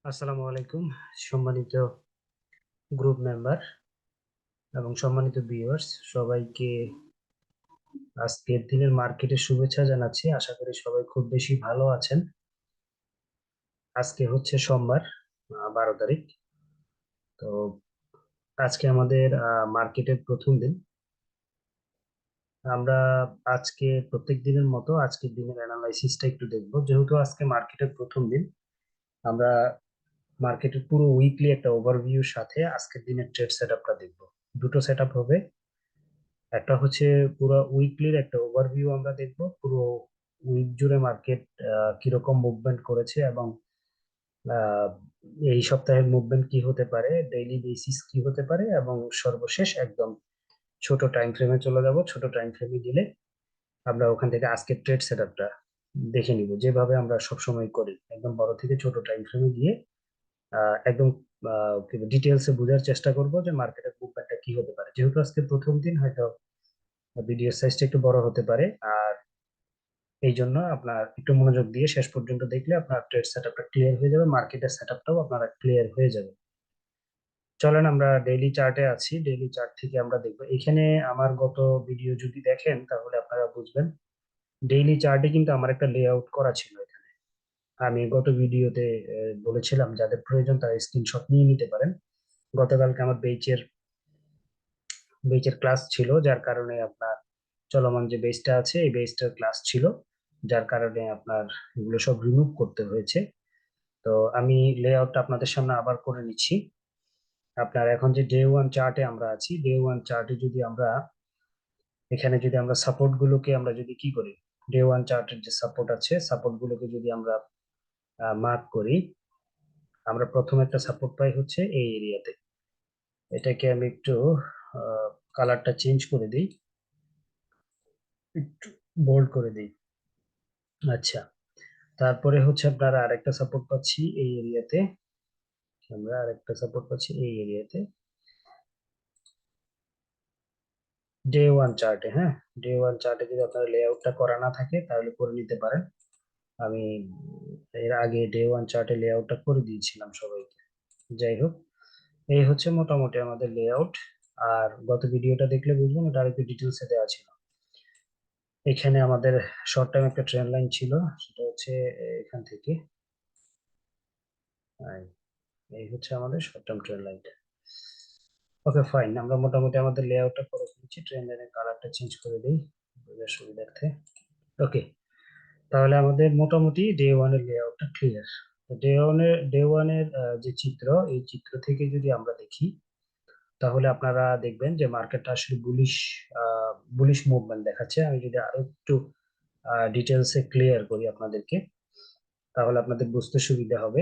আসসালামু আলাইকুম, সম্মানিত গ্রুপ মেম্বার এবং সম্মানিত ভিউয়ার্স সবাইকে আজকের দিনের মার্কেটের শুভেচ্ছা জানাচ্ছি। আশা করি সবাই খুব বেশি ভালো আছেন। আজকে হচ্ছে সোমবার, 12 তারিখ। তো আজকে আমাদের মার্কেটের প্রথম দিন। আমরা আজকে প্রত্যেক দিনের মতো আজকের দিনের অ্যানালাইসিসটা একটু দেখবো, যেহেতু আজকে মার্কেটের প্রথম দিন। আমরা মার্কেটের পুরো উইকলি একটা ওভারভিউর সাথে আজকের দিনের ট্রেড সেট আপটা দেখবো। দুটো সেট আপ হবে। একটা হচ্ছে পুরো উইকলির একটা ওভারভিউ আমরা দেখব, পুরো উইক জুড়ে মার্কেট কিরকম মুভমেন্ট করেছে এবং আহ, এই সপ্তাহের মুভমেন্ট কি হতে পারে, ডেইলি বেসিস কি হতে পারে, এবং সর্বশেষ একদম ছোট টাইম ফ্রেমে চলে যাব। ছোট টাইম ফ্রেমে গেলে আমরা ওখান থেকে আজকের ট্রেড সেটআপটা দেখে নিব, যেভাবে আমরা সবসময় করি। একদম বড় থেকে ছোট টাইম ফ্রেমে গিয়ে একদম ডিটেলসে বোঝার চেষ্টা করব যে মার্কেটের মুভমেন্টটা কি হতে পারে। যেহেতু আজকে প্রথম দিন, হয়তো ভিডিও সাইজটা একটু বড় হতে পারে। আর এই জন্য আপনার একটু মনোযোগ দিয়ে শেষ পর্যন্ত দেখলে আপনার ট্রেড সেটআপটা ক্লিয়ার হয়ে যাবে, মার্কেটের সেটআপটাও আপনার ক্লিয়ার হয়ে যাবে। চলেন, আমরা ডেইলি চার্টে আছি। ডেইলি চার্ট থেকে আমরা দেখবো। এখানে আমার গত ভিডিও যদি দেখেন তাহলে আপনারা বুঝবেন, ডেইলি চার্টে কিন্তু আমার একটা লেআউট করা ছিল এখানে। আমি গত ভিডিওতে বলেছিলাম যাদের প্রয়োজন তারা স্ক্রিনশট নিয়ে নিতে পারেন। গতকালকে আমার বেচের ক্লাস ছিল, যার কারণে আপনার চলমান যে বেসটা আছে এই বেসটার ক্লাস ছিল, যার কারণে আপনার এগুলো সব রিমুভ করতে হয়েছে। তো আমি লেআউটটা আপনাদের সামনে আবার করে নিচ্ছি। আপনার এখন যে ডে ওয়ান চার্টে আমরা আছি, ডে ওয়ান চার্টে যদি আমরা এখানে যদি আমরা সাপোর্ট গুলোকে আমরা যদি কি করি, ডে ওয়ান চার্টের যে সাপোর্ট আছে সাপোর্ট গুলোকে যদি আমরা মার্ক করি, আমরা প্রথম একটা সাপোর্ট পাই হচ্ছে এই এরিয়াতে। এটাকে আমি একটু কালারটা চেঞ্জ করে দিই, একটু বোল্ড করে দিই। আচ্ছা, তারপরে হচ্ছে আপনারা আরেকটা সাপোর্ট পাচ্ছি এই এরিয়াতে। আমরা আরেকটা সাপোর্ট পাচ্ছি এই এরিয়াতে, ডে ওয়ান চার্টে। হ্যাঁ, ডে ওয়ান চার্টে যদি আপনার লেআউটটা করা না থাকে তাহলে করে নিতে পারেন। আমি এর আগে ডে ওয়ান চার্টে লেআউটটা করে দিয়েছিলাম সবাইকে। যাই হোক, এই হচ্ছে মোটামুটি আমাদের লেআউট। আর গত ভিডিওটা দেখলে বুঝবেন, এটা আরেকটু ডিটেলসে দেওয়া ছিল। এখানে আমাদের শর্ট টাইম একটা ট্রেন্ড লাইন ছিল, সেটা হচ্ছে এখান থেকে আহ, এই হচ্ছে আমাদের শর্ট টার্ম ট্রেন্ড লাইনটা। ওকে, ফাইন। আমরা মোটামুটি আমাদের লেআউটটা করে ফেলেছি। ট্রেন্ড লাইনের কালারটা চেঞ্জ করে দিই বোঝার সুবিধার্থে। ওকে, তাহলে আমাদের মোটামুটি ডে ওয়ানের লেআউটটা ক্লিয়ার। তো ডে ওয়ানের যে চিত্র, এই চিত্র থেকে যদি আমরা দেখি তাহলে আপনারা দেখবেন যে মার্কেটটা আসলে বুলিশ মুভমেন্ট দেখাচ্ছে। আমি যদি আরো একটু ডিটেলসে ক্লিয়ার করি আপনাদেরকে, তাহলে আপনাদের বুঝতে সুবিধা হবে।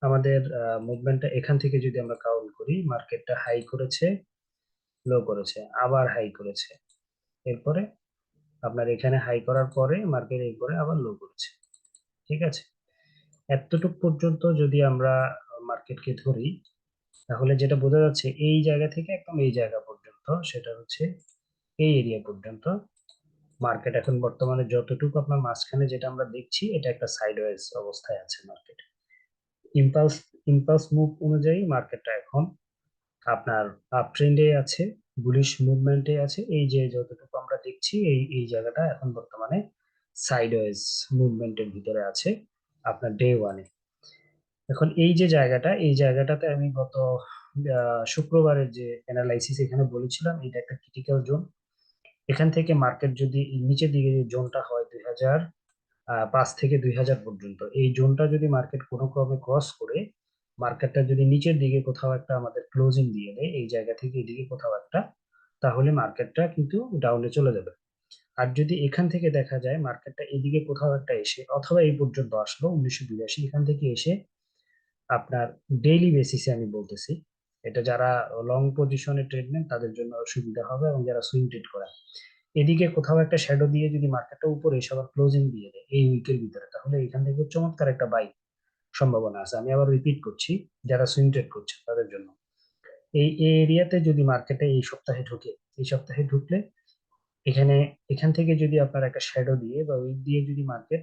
আমাদের মুভমেন্টটা এখান থেকে যদি আমরা কাউন্ট করি, মার্কেটটা হাই করেছে, লো করেছে, আবার হাই করেছে, এরপরে আপনার এখানে হাই করার পরে মার্কেট এই করে আবার লো করেছে। ঠিক আছে, এতটুক পর্যন্ত যদি আমরা মার্কেটকে ধরি, তাহলে যেটা বোঝা যাচ্ছে এই জায়গা থেকে একদম এই জায়গা পর্যন্ত, সেটা হচ্ছে এই এরিয়া পর্যন্ত মার্কেট এখন বর্তমানে যতটুকু আপনার মাঝখানে যেটা আমরা দেখছি, এটা একটা সাইডওয়েজ অবস্থায় আছে মার্কেট। ইম্পালস ইম্পালস মুভ অনুযায়ী মার্কেটটা এখন আপনার আপ ট্রেন্ডে আছে, বুলিশ মুভমেন্টে আছে। এই যে যতটুকু আমরা দেখছি এই এই জায়গাটা এখন বর্তমানে সাইডওয়েজ মুভমেন্টের ভিতরে আছে আপনার ডে ওয়ানে। এখন এই যে জায়গাটা, এই জায়গাটাতে আমি গত শুক্রবারের যে অ্যানালাইসিস এখানে বলেছিলাম, এটা একটা ক্রিটিক্যাল জোন। এখান থেকে মার্কেট যদি এই নিচের দিকে যে জোনটা হয় 2005 থেকে 2000 পর্যন্ত, এই জোনটা যদি মার্কেট কোনো ক্রমে ক্রস করে মার্কেটটা যদি নিচের দিকে কোথাও একটা আমাদের ক্লোজিং দিয়ে দেয়, এই জায়গা থেকে এদিকে কোথাও একটা, তাহলে মার্কেটটা কিন্তু ডাউনে চলে যাবে। আর যদি এখান থেকে দেখা যায় মার্কেটটা এদিকে কোথাও একটা এসে, অথবা এই পর্যন্ত আসলো 1982, এখান থেকে এসে আপনার ডেইলি বেসিসে আমি বলতেছি, এটা যারা লং পজিশনে ট্রেড নেন তাদের জন্য সুবিধা হবে, এবং যারা সুইং ট্রেড করেন, এদিকে কোথাও একটা শ্যাডো দিয়ে যদি মার্কেটটা উপরে এসে আবার ক্লোজিং দিয়ে দেয় এই উইকের ভিতরে, তাহলে এখান থেকে চমৎকার একটা বাই সম্ভাবনা আছে। আমি আবার রিপিট করছি, যারা সুইং ট্রেড করছে তাদের জন্য এই এই এরিয়াতে যদি মার্কেটে এই সপ্তাহে ঢুকে, এই সপ্তাহে ঢুকলে এখানে, এখান থেকে যদি আপনার একটা শ্যাডো দিয়ে বা উইক দিয়ে যদি মার্কেট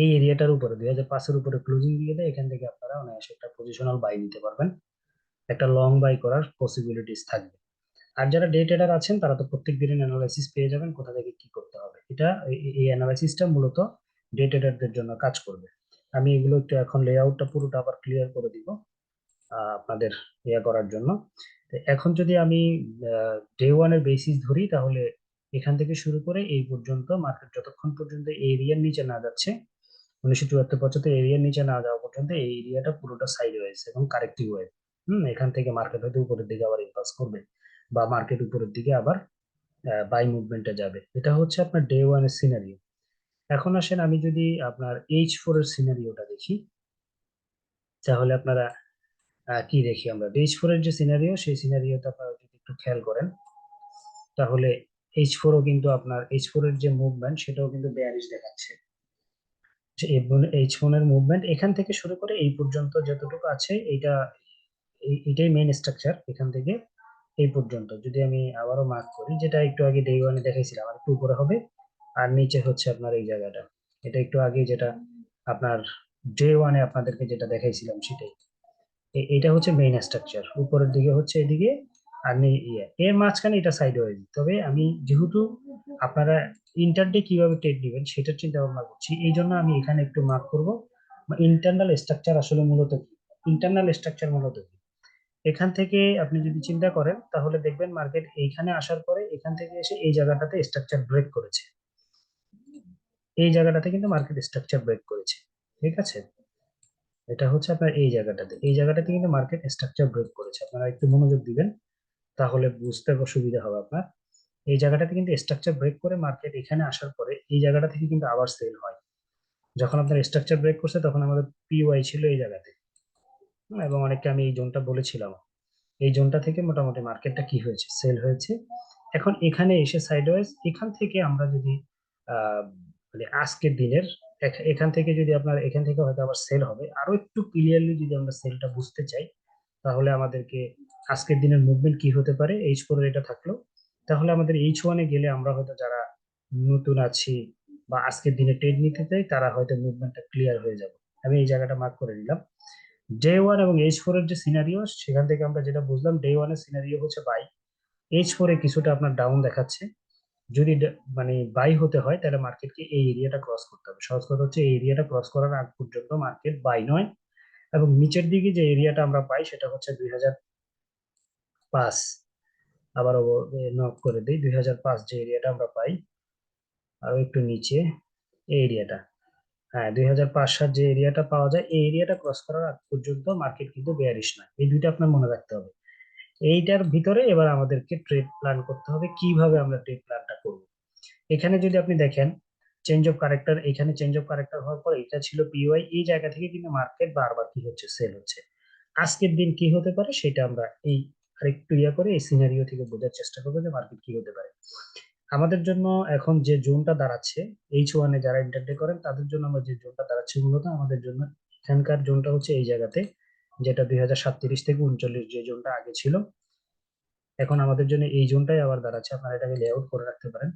এই এরিয়াটার উপরে 2005-এর উপরে ক্লোজিং দিয়ে দেয়, এখান থেকে আপনারা অনায়াসে একটা পজিশনাল বাই নিতে পারবেন, একটা লং বাই করার পসিবিলিটিস থাকবে। আর যারা ডে ট্রেডার আছেন তারা তো প্রত্যেক দিনের অ্যানালাইসিস পেয়ে যাবেন, কোথা থেকে কি করতে হবে। এটা এই অ্যানালাইসিসটা মূলত ডে ট্রেডারদের জন্য কাজ করবে। আমি এগুলো একটু এখন লেআউটটা পুরোটা আবার ক্লিয়ার করে দিব আপনাদের ইয়ে করার জন্য। তো এখন যদি আমি ডে ওয়ানের বেসিস ধরি, তাহলে এখান থেকে শুরু করে এই পর্যন্ত মার্কেট যতক্ষণ পর্যন্ত এই এরিয়ার নিচে না যাচ্ছে, 1974-75 এরিয়ার নিচে না যাওয়া পর্যন্ত এই এরিয়াটা পুরোটা সাইড ওয়েজ এবং কারেক্টিভ ওয়েভ। এখান থেকে মার্কেট হয়তো উপরের দিকে আবার ইম্পালস করবে, বা মার্কেট উপরের দিকে আবার বাই মুভমেন্টে যাবে। এটা হচ্ছে আপনার ডে ওয়ানের সিনারিও। এখন আসেন আমি যদি আপনার H4 এর সিনারিওটা দেখি, তাহলে আপনারা কি দেখি আমরা H4 এর যে সিনারিও, সেই সিনারিওটা আপনারা যদি একটু খেয়াল করেন, তাহলে H4ও কিন্তু আপনার H4 এর যে মুভমেন্ট সেটাও কিন্তু বেয়ারিশ দেখাচ্ছে। H1 এর মুভমেন্ট এখান থেকে শুরু করে এই পর্যন্ত যতটুকু আছে, এইটা এটাই মেইন স্ট্রাকচার। এখান থেকে এই পর্যন্ত যদি আমি আবারও মার্ক করি, যেটা একটু আগে ডে ওয়ানে দেখাইছিলাম, আর একটু উপরে হবে, আর নিচে হচ্ছে আপনার এই জায়গাটা। এটা একটু আগে যেটা আপনার ডে ওয়ানে আপনাদেরকে যেটা দেখাইছিলাম সেটাই। এটা হচ্ছে মেইন স্ট্রাকচার, উপরের দিকে হচ্ছে এদিকে, আর এর মাঝখানে এটা সাইড ওয়াইজ। তবে আমি যেহেতু আপনারা ইন্টারডে কিভাবে ট্রেড দিবেন সেটা চিন্তা ভাবনা করছি, এই জন্য আমি এখানে একটু মার্ক করব ইন্টারনাল স্ট্রাকচার আসলে মূলত কি। ইন্টারনাল স্ট্রাকচার মূলত কি, এখান থেকে আপনি যদি চিন্তা করেন তাহলে দেখবেন মার্কেট এইখানে আসার পরে এখান থেকে এসে এই জায়গাটাতে স্ট্রাকচার ব্রেক করেছে। এই জায়গাটাতে কিন্তু মার্কেট স্ট্রাকচার ব্রেক করেছে, ঠিক আছে। এটা হচ্ছে আপনার এই জায়গাটাতে কিন্তু মার্কেট স্ট্রাকচার ব্রেক করেছে, আপনারা একটু মনোযোগ দিবেন তাহলে বুঝতে সুবিধা হবে আপনার। এই জায়গাটাতে কিন্তু স্ট্রাকচার ব্রেক করে মার্কেট এখানে আসার পরে এই জায়গাটা থেকে কিন্তু আবার সেল হয়। যখন আপনার স্ট্রাকচার ব্রেক করছে তখন আমাদের পিওয়াই ছিল এই জায়গাতে। এবং অনেকটা আমি এই জোনটা বলেছিলাম, এই জোনটা থেকে মোটামুটি মার্কেটটা কি হয়েছে, সেল হয়েছে। এখন এখানে এসে সাইডওয়েজ, এখান থেকে আমরা যদি আহ মানে আজকের দিনের এখান থেকে যদি আপনার এখান থেকে হয়তো আবার সেল হবে, আরো একটু ক্লিয়ারলি যদি আমরা সেলটা বুঝতে চাই, তাহলে আমাদেরকে আজকের দিনের মুভমেন্ট কি হতে পারে, H4 এটা থাকলো। তাহলে আমাদের H1-এ গেলে আমরা হয়তো যারা নতুন আছি বা আজকের দিনে ট্রেড নিতে চাই, তারা হয়তো মুভমেন্টটা ক্লিয়ার হয়ে যাবে। আমি এই জায়গাটা মার্ক করে নিলাম। ডে ওয়ান এবং H4 এর যে সিনারিও, সেখান থেকে আমরা যেটা বুঝলাম, ডে ওয়ানের সিনারিও হচ্ছে বাই, H4-এ কিছুটা আপনার ডাউন দেখাচ্ছে। যদি মানে বাই হতে হয় তাহলে মার্কেটকে এই এরিয়াটা ক্রস করতে হবে। সহজ কথা হচ্ছে এই এরিয়াটা ক্রস করার আগ পর্যন্ত মার্কেট বাই নয়। এবং নিচের দিকে যে এরিয়াটা আমরা পাই সেটা হচ্ছে 2005, আবারও নক করে দিই, 2005 যে এরিয়াটা আমরা পাই, আরো একটু নিচে এই এরিয়াটা। হ্যাঁ, 2005 সাল যে এরিয়াটা পাওয়া যায়, এই এরিয়াটা ক্রস করার আগ পর্যন্ত মার্কেট কিন্তু বেয়ারিশ নয়। এই দুইটা আপনার মনে রাখতে হবে। এইটার ভিতরে এবার আমাদেরকে ট্রেড প্ল্যান করতে হবে, কিভাবে আমরা ট্রেড প্ল্যানটা করব। এখানে যদি আপনি দেখেন চেঞ্জ অফ কারেক্টার, এখানে চেঞ্জ অফ কারেক্টার হওয়ার পর এটা ছিল পিওয়াই, এই জায়গা থেকে কিন্তু মার্কেট বারবার কি হচ্ছে, সেল হচ্ছে। আজকের দিন কি হতে পারে সেটা আমরা এই আরেকটু ইয়া করে এই সিনারিও থেকে বোঝার চেষ্টা করবো যে মার্কেট কি হতে পারে। আমাদের জন্য এখন যে জোনটা দাঁড়াচ্ছে, H1-এ যারা ইন্টারডে করেন তাদের জন্য আমরা যে জোনটা দাঁড়াচ্ছে, মূলত আমাদের জন্য এখানকার জোনটা হচ্ছে এই জায়গাতে, যেটা 2037 থেকে 39 যে জোনটা আগে ছিল, এখন আমাদের জন্য এই জোনটাই আবার দাঁড়াচ্ছে। আপনারা এটাকে লেআউট করে রাখতে পারেন।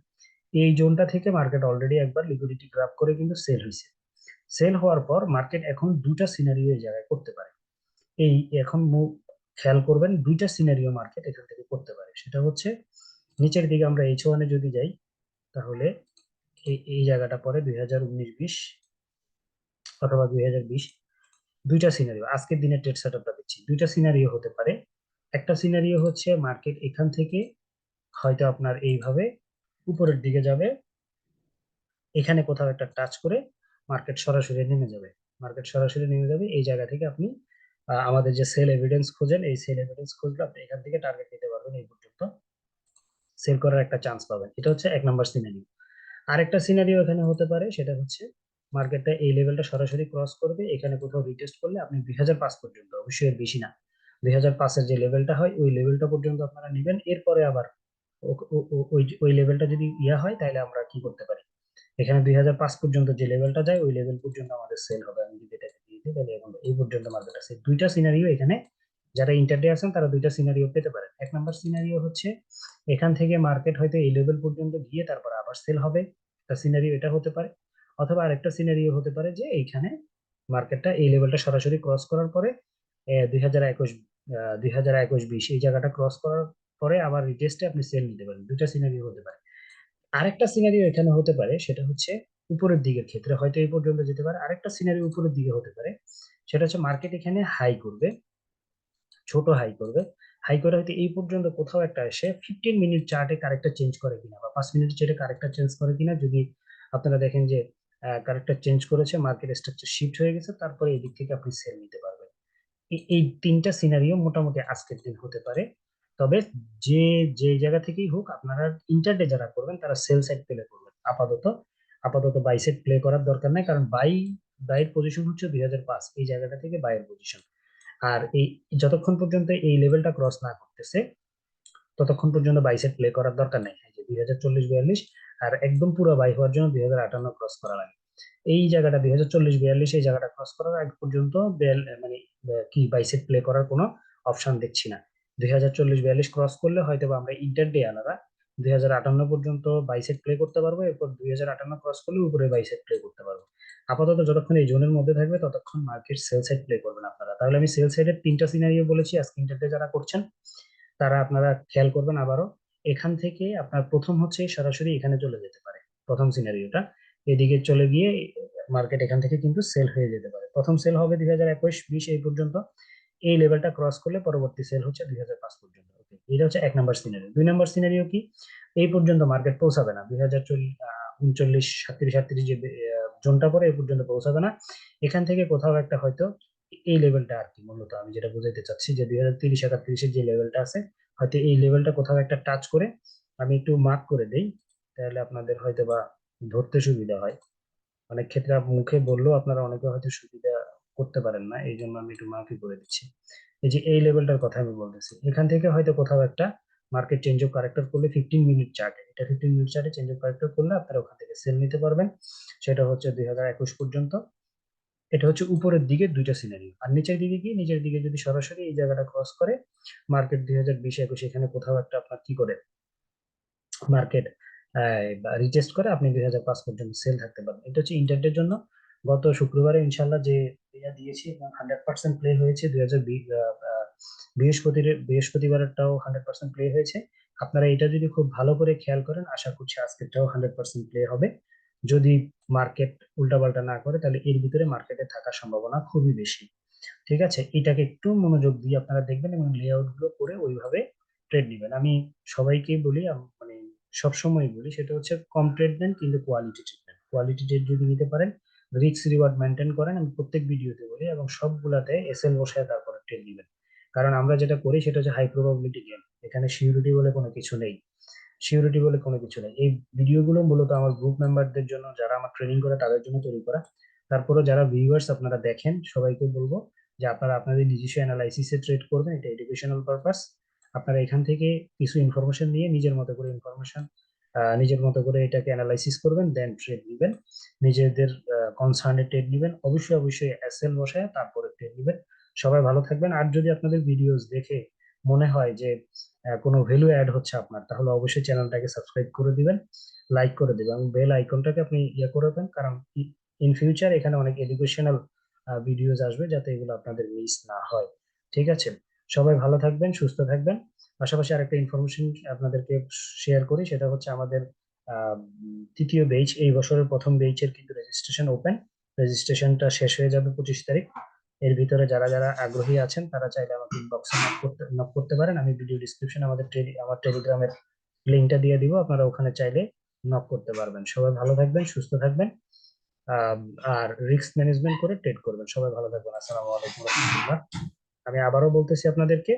এই জোনটা থেকে মার্কেট অলরেডি একবার লিকুইডিটি গ্রাব করে কিন্তু সেল হয়েছে। সেল হওয়ার পর মার্কেট এখন দুটা সিনারিও এই জায়গায় করতে পারে। এই এখন খেয়াল করবেন, দুইটা সিনারিও মার্কেট এখান থেকে করতে পারে। সেটা হচ্ছে নিচের দিকে আমরা H1-এ যদি যাই, তাহলে এই এই জায়গাটা পরে 2019-20 অথবা 2020, দুইটা সিনারিও আজকের দিনে ট্রেড সেটআপটা দিচ্ছি। দুইটা সিনারিও হতে পারে। একটা সিনারিও হচ্ছে মার্কেট এখান থেকে হয়তো আপনার এইভাবে উপরের দিকে যাবে, এখানে কোথাও একটা টাচ করে মার্কেট সরাসরি নেমে যাবে। মার্কেট সরাসরি নেমে যাবে এই জায়গা থেকে। আপনি আমাদের যে সেল এভিডেন্স খোঁজেন, এই সেল এভিডেন্স খুঁজলে আপনি এখান থেকে টার্গেট নিতে পারবেন, এই পর্যন্ত সেল করার একটা চান্স পাবেন। এটা হচ্ছে এক নম্বর সিনারিও। আরেকটা সিনারিও এখানে হতে পারে, সেটা হচ্ছে মার্কেটটা এই লেভেলটা সরাসরি ক্রস করবে, এখানে কোথাও রিটেস্ট করলে আপনি 2005 পর্যন্ত, অবশ্যই এর বেশি না, 2005-এর যে লেভেলটা হয় ওই লেভেলটা পর্যন্ত আপনারা নেবেন। এরপরে আবার ওই ওই লেভেলটা যদি ইয়া হয় তাহলে আমরা কি করতে পারি, এখানে 2005 পর্যন্ত যে লেভেলটা যায় ওই লেভেল পর্যন্ত আমাদের সেল হবে। আমি যদি এটাকে দিয়ে দিই তাহলে এখন এই পর্যন্ত মার্কেট আছে। দুইটা সিনারিও এখানে, যারা ইন্টারডে আছেন তারা দুইটা সিনারিও পেতে পারেন। এক নাম্বার সিনারিও হচ্ছে এখান থেকে মার্কেট হয়তো এই লেভেল পর্যন্ত গিয়ে তারপর আবার সেল হবে, একটা সিনারিও এটা হতে পারে। অথবা আরেকটা সিনারিও হতে পারে যে এইখানে মার্কেটটা এই লেভেলটা সরাসরি ক্রস করার পরে 2021 2021-20 এই জায়গাটা ক্রস করার পরে আবার রিটেস্টে আপনি সেল নিতে পারেন। দুইটা সিনারিও হতে পারে। আরেকটা সিনারিও এখানে হতে পারে, সেটা হচ্ছে উপরের দিকের ক্ষেত্রে হয়তো এই পর্যন্ত যেতে পারে। আরেকটা সিনারিও উপরের দিকে হতে পারে, সেটা হচ্ছে মার্কেট এখানে হাই করবে, ছোট হাই করবে। হাই করে হয়তো এই পর্যন্ত কোথাও একটা এসে 15 মিনিট চার্টে কারেক্টটা চেঞ্জ করে কিনা বা 5 মিনিট চার্টে কারেক্টটা চেঞ্জ করে কিনা, যদি আপনারা দেখেন যে কারেক্টটা চেঞ্জ করেছে, মার্কেট স্ট্রাকচার শিফট হয়ে গেছে, তারপরে এই দিক থেকে আপনি সেল নিতে পারবেন। এই তিনটা সিনারিও মোটামুটি আজকের দিন হতে পারে। তবে যে যে জায়গা থেকেই হোক, আপনারা ইন্টারডে যারা করবেন তারা সেল সাইড প্লে করবেন আপাতত। আপাতত বাই সাইড প্লে করার দরকার নাই, কারণ বাইয়ের পজিশন হচ্ছে 2005, এই জায়গাটা থেকে বাইয়ের পজিশন। আর এই যতক্ষণ পর্যন্ত এই লেভেলটা ক্রস না করতেছে ততক্ষণ পর্যন্ত বাই সাইড প্লে করার দরকার নেই। এই যে 2040-42, আর একদম পুরো বাই হওয়ার জন্য 2058 ক্রস করা লাগে। এই জায়গাটা 2040-42 এই জায়গাটা ক্রস করার আগ পর্যন্ত মানে কি বাইসেপ প্লে করার কোনো অপশন দেখছি না। 2040-42 ক্রস করলে হয়তো বা আমরা ইন্টারডে আলাদা 2058 পর্যন্ত বাইসেপ প্লে করতে পারবো, এরপর 2058 ক্রস করলে উপরে বাইসেপ প্লে করতে পারবো। আপাতত যতক্ষণ এই জোনের মধ্যে থাকবে ততক্ষণ মার্কেট সেল সাইড প্লে করবেন আপনারা। তাহলে আমি সেল সাইডের তিনটা সিনারিও বলেছি, আজকে ইন্টারডে যারা করছেন তারা আপনারা খেয়াল করবেন আবারও। এখান থেকে আপনার প্রথম হচ্ছে সরাসরি এখানে চলে যেতে পারে, প্রথম সিনারিওটা এদিকে চলে গিয়ে মার্কেট এখান থেকে কিন্তু সেল হয়ে যেতে পারে। প্রথম সেল হবে 2021-20 এই পর্যন্ত, এই লেভেলটা ক্রস করলে পরবর্তী সেল হচ্ছে 2005 পর্যন্ত। ওকে, এটা হচ্ছে 1 নম্বর সিনারিও। 2 নম্বর সিনারিও কি, এই পর্যন্ত মার্কেট পৌঁছাবে না 2039, 37 যে জোনটা পরে এই পর্যন্ত পৌঁছাবে না। এখান থেকে কোথাও একটা হয়তো এই লেভেলটা আর কি, মূলত আমি যেটা বোঝাতে চাচ্ছি যে 2030-31 যে লেভেলটা আছে, হয়তো এই লেভেলটা কোথাও একটা টাচ করে, আমি একটু মার্ক করে দেই তাহলে আপনাদের হয়তো বা ধরতে সুবিধা হয়। অনেক ক্ষেত্রে মুখে বললেও আপনারা অনেকে হয়তো সুবিধা করতে পারেন না, এই জন্য আমি একটু মার্কই করে দিচ্ছি। এই যে এই লেভেলটার কথা আমি বলতেছি, এখান থেকে হয়তো কোথাও একটা মার্কেট চেঞ্জ অফ ক্যারেক্টার করলে 15 মিনিট চার্টে, এটা 15 মিনিট চার্টে চেঞ্জ অফ ক্যারেক্টার করলে আপনারা ওখান থেকে সেল নিতে পারবেন। সেটা হচ্ছে 2021 পর্যন্ত। এটা হচ্ছে উপরের দিকে দুইটা সিনারিও। আর নিচের দিকে কি, নিচের দিকে যদি সরাসরি এই জায়গাটা ক্রস করে মার্কেট 2020-21 এখানে কোথাও একটা আপনার কি করে মার্কেট রিটেস্ট করে, আপনি 2005 পর্যন্ত সেল থাকতে পারবেন। এটা হচ্ছে ইন্টারডের জন্য। গত শুক্রবারে ইনশাল্লাহ যে ইয়া দিয়েছি 100% প্লে হয়েছে, 2020 বৃহস্পতিবারটাও 100% প্লে হয়েছে। আপনারা এটা যদি খুব ভালো করে খেয়াল করেন, আশা করছি আজকেরটাও 100% প্লে হবে। যদি মার্কেট উল্টাপাল্টা না করে তাহলে এর ভিতরে মার্কেটে থাকার সম্ভাবনা খুবই বেশি। ঠিক আছে, এটাকে একটু মনোযোগ দিয়ে আপনারা দেখবেন এবং লেআউট গুলো করে ওইভাবে ট্রেড নেবেন। আমি সবাইকেই বলি, মানে সবসময় বলি, সেটা হচ্ছে কম ট্রেড নেন কিন্তু কোয়ালিটি ট্রেড নেন। কোয়ালিটি ট্রেড যদি নিতে পারেন, রিস্ক রিওয়ার্ড মেনটেন করেন, আমি প্রত্যেক ভিডিওতে বলি, এবং সবগুলাতে এসএল বসায় তারপরে ট্রেড নেবেন। কারণ আমরা যেটা করি সেটা হচ্ছে হাই প্রবাবিলিটি গেম, এখানে সিউরিটি বলে কোনো কিছু নেই। সিউরিটি বলে কোনো কিছু নেই। এই ভিডিওগুলো মূলত আমার গ্রুপ মেম্বারদের জন্য, যারা আমার ট্রেনিং করে তাদের জন্য তৈরি করা। তারপরে যারা ভিউয়ার্স আপনারা দেখেন সবাইকে বলবো যে আপনারা আপনাদের নিজস্ব অ্যানালাইসিসে ট্রেড করবেন, এটা এডুকেশনাল পারপাস। আপনারা এখান থেকে কিছু ইনফরমেশন নিয়ে নিজের মতো করে নিজের মতো করে এটাকে অ্যানালাইসিস করবেন, দেন ট্রেড নেবেন। নিজেদের কনসার্নে ট্রেড নেবেন, অবশ্যই অবশ্যই এসএল বসায় তারপরে ট্রেড নেবেন। সবাই ভালো থাকবেন। আর যদি আপনাদের ভিডিওস দেখে মনে হয় যে কোনো ভ্যালু অ্যাড হচ্ছে আপনার, তাহলে অবশ্যই চ্যানেলটাকে সাবস্ক্রাইব করে দিবেন, লাইক করে দিবেন, এবং বেল আইকনটাকে আপনি ইয়ে করবেন, কারণ ইন ফিউচার এখানে অনেক এডুকেশনাল ভিডিওস আসবে, যাতে এগুলো আপনাদের মিস না হয়। ঠিক আছে, সবাই ভালো থাকবেন, সুস্থ থাকবেন। পাশাপাশি আরেকটা ইনফরমেশন আপনাদেরকে শেয়ার করি, সেটা হচ্ছে আমাদের তৃতীয় ব্যাচ, এই বছরের প্রথম ব্যাচের কিন্তু রেজিস্ট্রেশন ওপেন। রেজিস্ট্রেশনটা শেষ হয়ে যাবে 25 তারিখ। এর ভিতরে যারা যারা আগ্রহী আছেন তারা চাইলে আমাকে ইনবক্সে নক করতে পারেন। আমি ভিডিও ডিসক্রিপশনে আমার টেলিগ্রামের লিঙ্কটা দিয়ে দিব, আপনারা ওখানে চাইলে নক করতে পারবেন। সবাই ভালো থাকবেন, সুস্থ থাকবেন, আহ, আর রিস্ক ম্যানেজমেন্ট করে ট্রেড করবেন। সবাই ভালো থাকবেন। আসসালামু আলাইকুম রহমতুল্লাহ। আমি আবারও বলতেছি আপনাদেরকে,